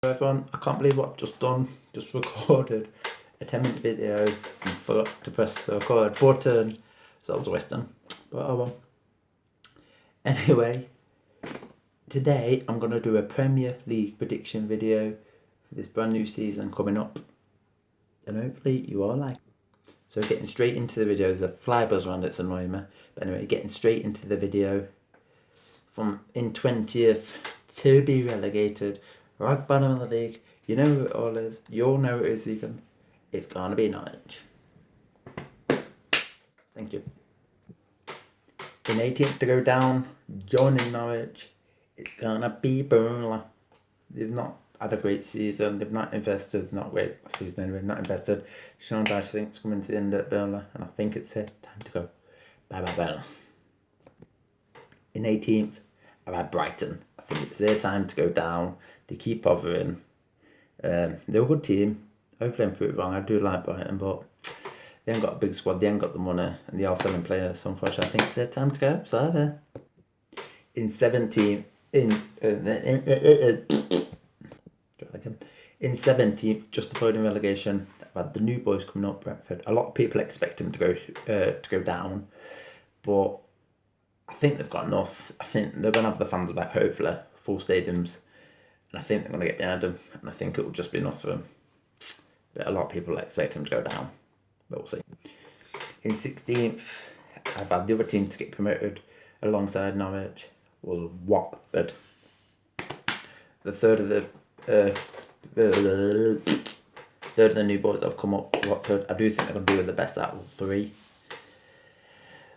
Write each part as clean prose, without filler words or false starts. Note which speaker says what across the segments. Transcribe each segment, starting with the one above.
Speaker 1: Everyone, I can't believe what I've just done. Just recorded a 10-minute video and forgot to press the record button, so that was a waste done. But oh well. Anyway, today I'm going to do a Premier League prediction video for this brand new season coming up, and hopefully you all like it. So getting straight into the video, there's a fly buzz around, it's annoying me. But anyway, getting straight into the video. From in 20th to be relegated, right bottom of the league. You know who it all is. You all know it is even. It's gonna be Norwich. Thank you. In 18th to go down, joining Norwich, it's gonna be Burnley. They've not had a great season. They've not invested. Not great season anyway. Not invested. Sean Dyche, I think, is coming to the end at Burnley, and I think it's time to go. Bye bye Burnley. In 18th, I've had Brighton. I think it's their time to go down. They keep hovering. They're a good team. Hopefully I'm proved wrong. I do like Brighton, but they ain't got a big squad. They ain't got the money, and they are selling players. So unfortunately, I think it's their time to go. So there. In 17th, in 17th, just avoiding relegation, I've had the new boys coming up, Brentford. A lot of people expect them to go down, but I think they've got enough. I think they're going to have the fans back, hopefully, full stadiums. And I think they're going to get behind them. And I think it will just be enough for them. But a lot of people expect them to go down. But we'll see. In 16th, I've had the other team to get promoted alongside Norwich was Watford. The third of the new boys that have come up, Watford. I do think they're going to be the best out of three.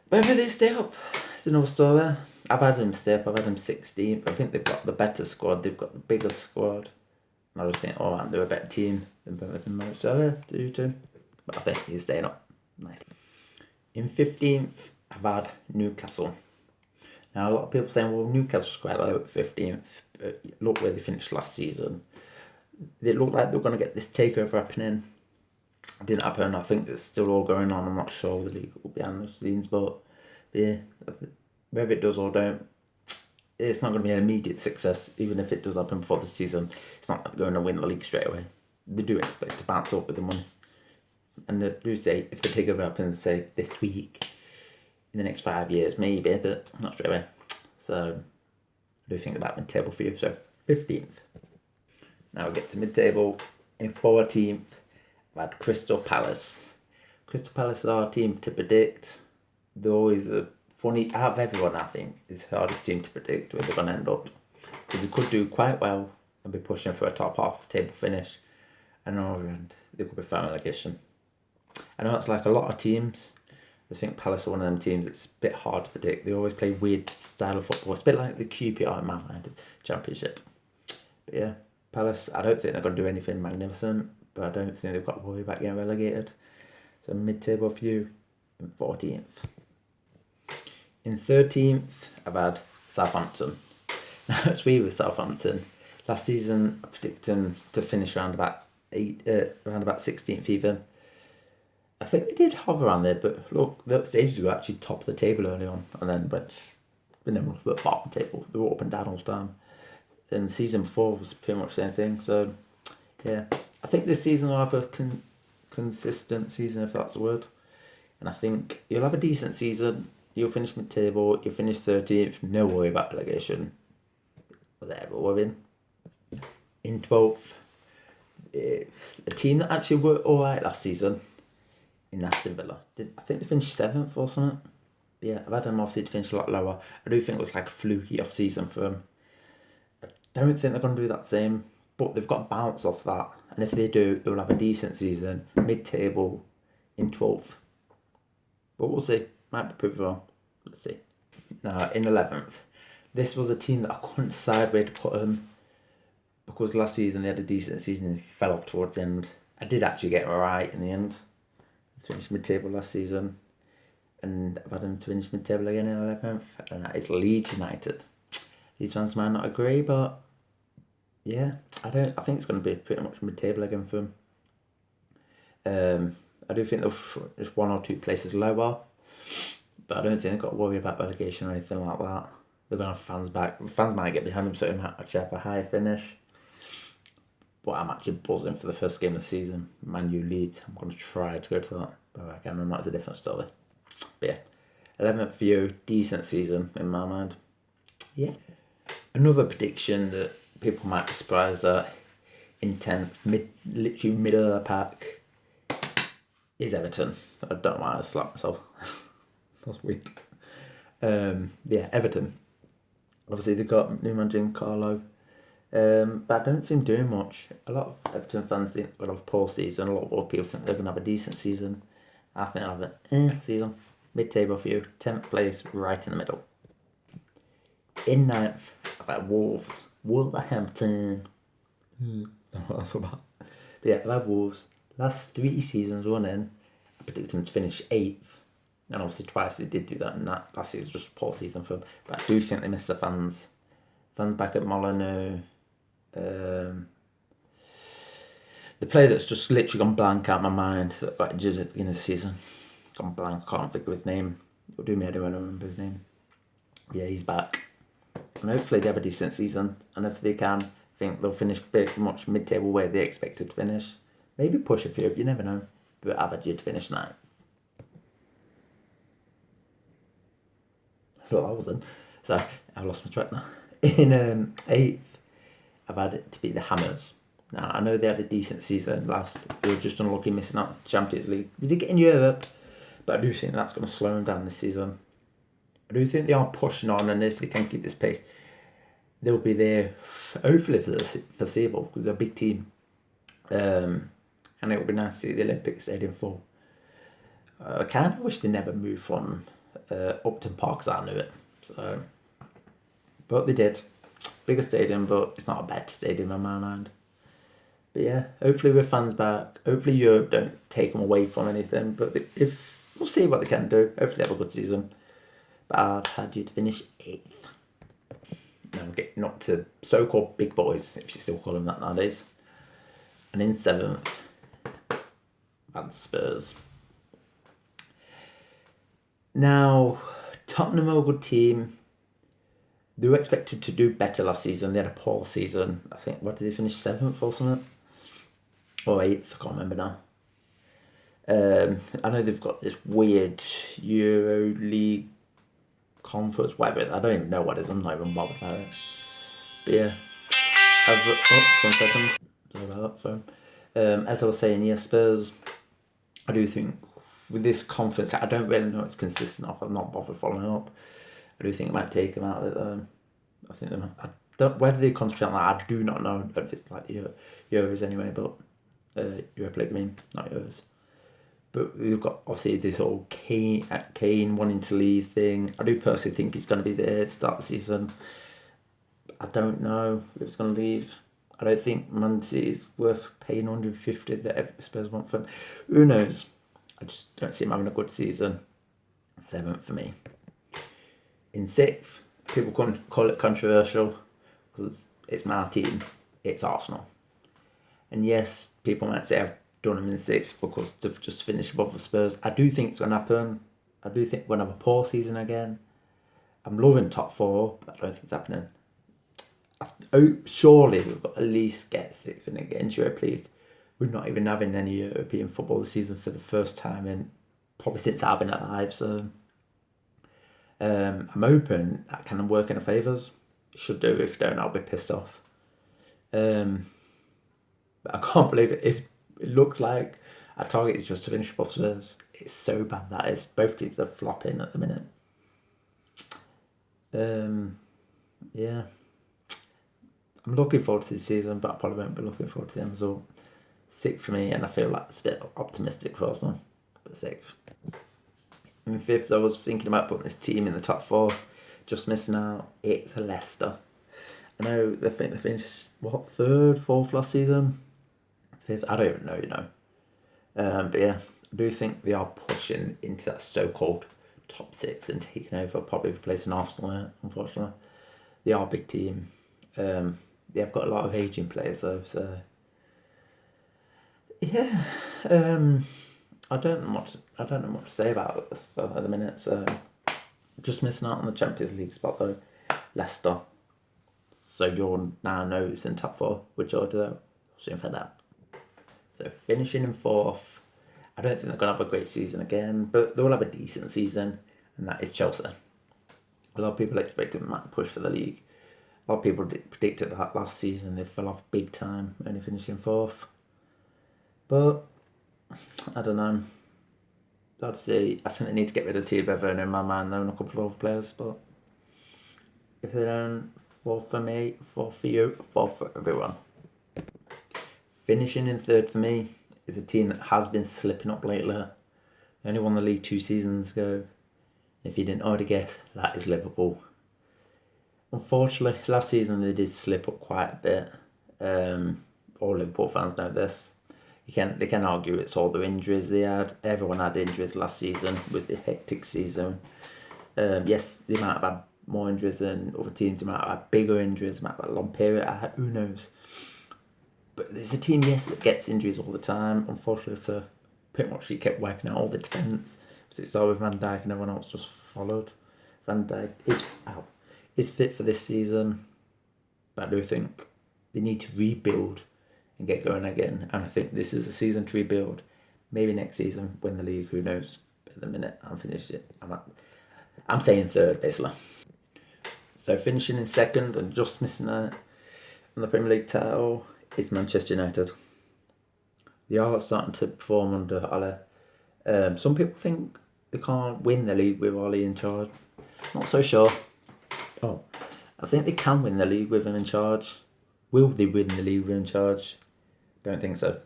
Speaker 1: Whether they stay up, it's another story. I've had them stay up. I've had them 16th. I think they've got the better squad. They've got the bigger squad. And I just think, oh man, they're a better team than Everton. So yeah, do too. But I think he's staying up. Nice. In 15th, I've had Newcastle. Now, a lot of people saying, well, Newcastle's quite low at 15th. But look where they finished last season. They looked like they were going to get this takeover happening. It didn't happen. I think it's still all going on. I'm not sure the league will be behind the scenes. But yeah, whether it does or don't, it's not going to be an immediate success. Even if it does happen before the season, it's not going to win the league straight away. They do expect to bounce up with the money. And they do say, if the takeover happens, say, this week, in the next 5 years, maybe, but not straight away. So, I do think about mid-table for you. So, 15th. Now we get to mid-table. In 14th, I've had Crystal Palace. Crystal Palace are our team to predict. They're always a funny, out of everyone, I think, it's the hardest team to predict where they're going to end up. Because they could do quite well and be pushing for a top half table finish. And on the other end, they could be fighting relegation. I know it's like a lot of teams. I think Palace are one of them teams that's a bit hard to predict. They always play weird style of football. It's a bit like the QPR in my mind, Championship. But yeah, Palace, I don't think they're going to do anything magnificent, but I don't think they've got to worry about getting relegated. So mid-table for you in 14th. In 13th, I've had Southampton. Now, it's weird with Southampton. Last season, I predicted them to finish around about 16th even. I think they did hover around there, but look, the stages were actually top of the table early on, and then went to the bottom table. They were up and down all the time. And the season before was pretty much the same thing. So, yeah, I think this season will have a consistent season, if that's the word. And I think you'll have a decent season. You'll finish mid-table. You'll finish 13th. No worry about relegation. Whatever, we're in. In 12th, it's a team that actually were alright last season. In Aston Villa. I think they finished 7th or something. But yeah, I've had them obviously to finish a lot lower. I do think it was like a fluky off season for them. I don't think they're going to do that same, but they've got bounce off that. And if they do, they'll have a decent season, mid-table, in 12th. But we'll see. Might be proved wrong. Let's see. Now, in 11th, this was a team that I couldn't decide where to put them. Because last season they had a decent season and fell off towards the end. I did actually get it right in the end. Finished mid-table last season, and I've had them to finish mid-table again in 11th, and that is Leeds United. These fans might not agree, but yeah, I think it's going to be pretty much mid-table again for them. I do think they'll just 1 or 2 places lower, but I don't think they've got to worry about relegation or anything like that. They're going to have fans back. The fans might get behind them, so they might actually have a higher finish. but I'm actually buzzing for the first game of the season. Man U Leeds. I'm going to try to go to that. But I can remember that's a different story. But yeah, 11th for you. Decent season in my mind. Yeah. Another prediction that people might be surprised at in 10th, literally middle of the pack, is Everton. I don't know why I slapped myself. That's weird. Yeah, Everton. Obviously, they got new manager Carlo. But I don't see him doing much. A lot of Everton fans think they're going to have a poor season. A lot of other people think they're going to have a decent season. I think I'll have an season. Mid-table for you. 10th place, right in the middle. In 9th, I've had Wolves. Wolverhampton. Don't know what that's about. But yeah, I've had Wolves. Last 3 seasons running, I predicted them to finish 8th. And obviously twice they did do that, and that last season was just a poor season for them. But I do think they missed the fans. Fans back at Molyneux. The player that's just literally gone blank out of my mind that got injured at the beginning of the season. Gone blank, can't think of his name. It'll do me head when I don't remember his name. Yeah, he's back. And hopefully they have a decent season. And if they can, I think they'll finish pretty much mid-table where they expected to finish. Maybe push a few, you never know. But I've had you to finish 9th. I thought I wasn't. So I've lost my track now. In 8th, I've had it to be the Hammers. Now, I know they had a decent season last. They were just unlucky missing out on the Champions League. They did get in Europe, but I do think that's going to slow them down this season. I do think they are pushing on, and if they can keep this pace, they'll be there, hopefully, for the foreseeable, because they're a big team. And it would be nice to see the Olympic Stadium full. I kind of wish they never moved from Upton Park, as I knew it. So, but they did. Bigger stadium, but it's not a bad stadium in my mind. But yeah, hopefully with fans back, hopefully Europe don't take them away from anything. But if we'll see what they can do. Hopefully they have a good season. But I've had you to finish 8th. Now we're getting up to so-called big boys, if you still call them that nowadays. And in 7th, and Spurs. Now, Tottenham are a good team. They were expected to do better last season. They had a poor season. I think, what did they finish, 7th or something? Or 8th, I can't remember now. I know they've got this weird Euro League conference, whatever. I don't even know what it is. I'm not even bothered about it. But yeah. One second. Sorry about that phone. As I was saying, yeah, Spurs, I do think with this conference, I don't really know it's consistent of. I'm not bothered following up. I do think it might take them out of it. I think they might. I don't, whether they concentrate on that, I do not know if it's like the Euros anyway, but Europa League, I mean, not Euros. But we've got obviously this whole Kane wanting to leave thing. I do personally think he's going to be there to start the season. I don't know if he's going to leave. I don't think Man City is worth paying 150 that Spurs want for him. Who knows? I just don't see him having a good season. 7th for me. In 6th, people call it controversial because it's my team. It's Arsenal. And yes, people might say I've done them in 6th because they've just finished above the Spurs. I do think it's going to happen. I do think we're going to have a poor season again. I'm loving top 4, but I don't think it's happening. Surely we've got to at least get 6th and get into Europa League. We're not even having any European football this season for the first time in probably since I've been alive. So I'm hoping that can work in our favours. It should do. If it don't, I'll be pissed off. But I can't believe it. It looks like our target is just to finish above Spurs. It's so bad that is. Both teams are flopping at the minute. Yeah. I'm looking forward to the season, but I probably won't be looking forward to the end result. 6th for me, and I feel like it's a bit optimistic for Arsenal, but 6th. In 5th, I was thinking about putting this team in the top 4, just missing out. It's Leicester. I know they finished, 3rd, 4th last season? 5th, I don't even know, But yeah, I do think they are pushing into that so-called top 6 and taking over, probably replacing Arsenal there, unfortunately. They are a big team. They have got a lot of aging players though, so yeah. I don't know what to say about this at the minute. So just missing out on the Champions League spot though. Leicester. So you're now know who's in top 4, which order though? something like that. So finishing in 4th, I don't think they're going to have a great season again, but they'll have a decent season, and that is Chelsea. A lot of people expected them to push for the league. A lot of people predicted that last season they fell off big time, only finishing 4th. But I don't know. I'd say I think they need to get rid of Thiago Werner in my mind. They own a couple of other players, but if they own 4th for me, 4th for you, 4th for everyone. Finishing in 3rd for me is a team that has been slipping up lately. They only won the league 2 seasons ago. If you didn't already guess, that is Liverpool. Unfortunately, last season they did slip up quite a bit. All Liverpool fans know this. They can argue it's all the injuries they had. Everyone had injuries last season with the hectic season. Yes, they might have had more injuries than other teams. They might have had bigger injuries. Might have had a long period. Who knows? But there's a team, yes, that gets injuries all the time. Unfortunately, for pretty much he kept wiping out all the defence. It started with Van Dijk and everyone else just followed. Van Dijk is fit for this season, but I do think they need to rebuild and get going again. And I think this is a season to rebuild. Maybe next season win the league. Who knows? But at the minute I'm finished it. I'm saying 3rd basically. So finishing in 2nd and just missing out on the Premier League title is Manchester United. They are starting to perform under Ole. Some people think they can't win the league with Ole in charge. Not so sure. I think they can win the league with him in charge. Will they win the league with him in charge? Don't think so.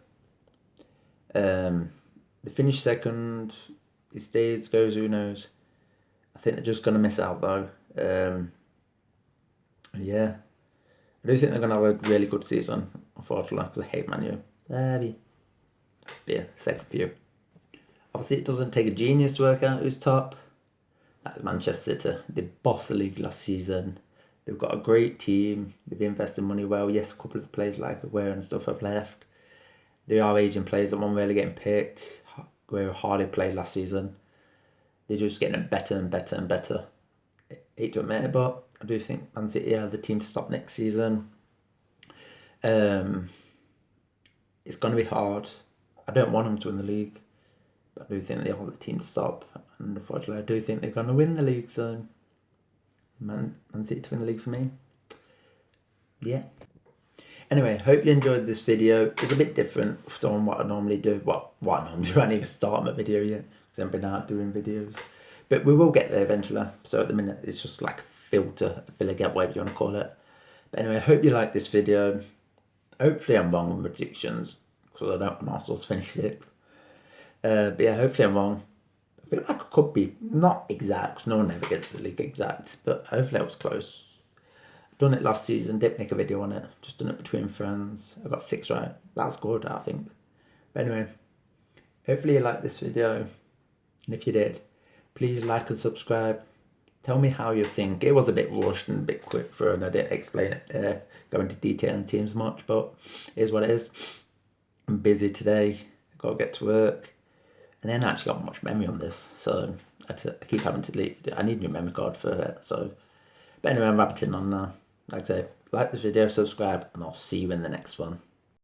Speaker 1: They finished 2nd. He stays, goes, who knows. I think they're just going to miss out though. Yeah. I do think they're going to have a really good season, unfortunately, because I hate Man U. But yeah, 2nd for you. Obviously, it doesn't take a genius to work out who's top. That is Manchester City. They bossed the league last season. They've got a great team. They've invested money well. Yes, a couple of players like Aguero and stuff have left. They are aging players that weren't really getting picked. Aguero hardly played last season. They're just getting better and better and better. I hate to admit it, but I do think Man City are the team to stop next season. It's going to be hard. I don't want them to win the league, but I do think they are the team to stop. And unfortunately, I do think they're going to win the league. So, Man City to win the league for me. Yeah. Anyway, hope you enjoyed this video. It's a bit different from what I normally do. What I normally do. I didn't even start my video yet because I've been out doing videos. But we will get there eventually. So at the minute, it's just like a filter, a filler gap, whatever you want to call it. But anyway, I hope you like this video. Hopefully I'm wrong on predictions because I don't want Arsenal to finish it. But yeah, hopefully I'm wrong. I feel like I could be not exact because no one ever gets the league exact. But hopefully I was close. Done it last season, didn't make a video on it. Just done it between friends. I got 6 right. That's good, I think. But anyway, hopefully you liked this video. And if you did, please like and subscribe. Tell me how you think. It was a bit rushed and a bit quick through and I didn't explain it there. Go into detail on teams much, but it is what it is. I'm busy today. I've got to get to work. And then I actually got much memory on this. So I keep having to delete it. I need a new memory card for it. So, but anyway, I'm rabbiting on now. Like I say, like this video, subscribe, and I'll see you in the next one.